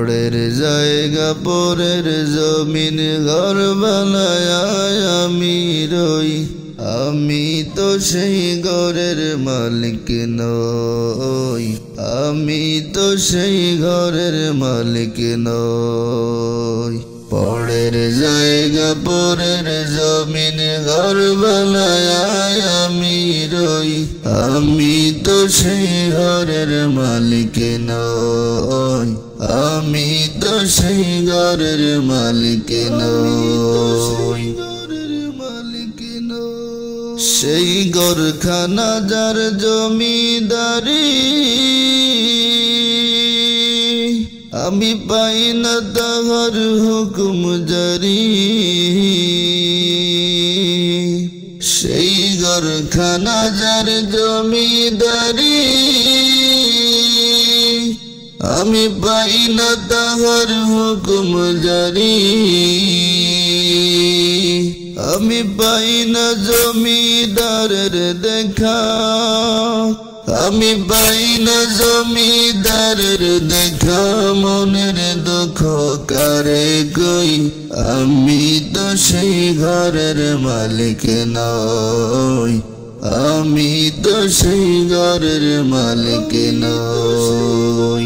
পরের জায়গা পরের জমিন ঘর বানায় আমি রই আমি তো সেই ঘরের মালিক নই আমি তো সেই ঘরের মালিক নই পরের জায়গা পরের জমিন ঘর বানায় আমি রই আমি তো সেই ঘরের মালিক নই আমি তো সেই ঘরের মালিক নই সেই ঘরখানা যার জমিদারি আমি পাই না তাহার হুকুম জারি সেই ঘরখানা যার জমিদারি আমি পাই না তাহার হুকুম জারি আমি পাই না জমিদারের দেখা আমি পাই না জমিদারের দেখা মনের দুঃখ কারে কই আমি তো সেই ঘরের মালিক নই আমি তো সেই ঘরের মালিক নই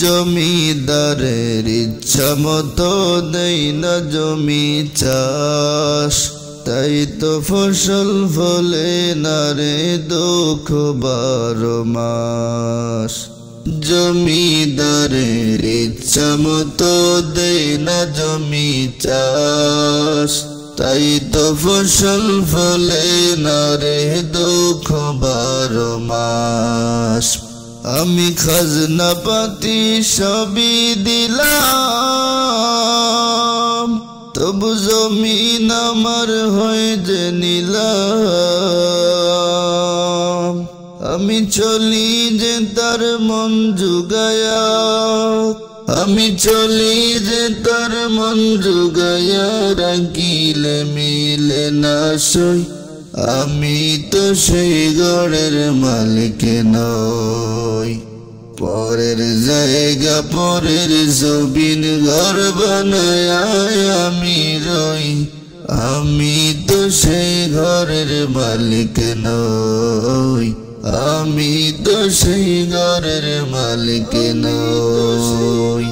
জমিদারের ইচ্ছা মতো দেই না জমি চাষ তাই তো ফসল ফলে না রে দুঃখ 12 মাস জমিদারের ইচ্ছা মতো দেই না জমি চাষ তাই তো ফসল ফলে না রে দুঃখ 12 মাস আমি খাজনা পাতি সবই দিলাম তবু জমিন আমার হয় যে নিলাম আমি চলি যে তার মন জুগায়া আমি চলি যে তার মন জুগায়া রাখিলে মিলে না সই আমি তো সেই ঘরের মালিক নই পরের জায়গা পরের জমিন ঘর বানায় আমি রই আমি তো সেই ঘরের মালিক নই আমি তো সেই ঘরের মালিক নই।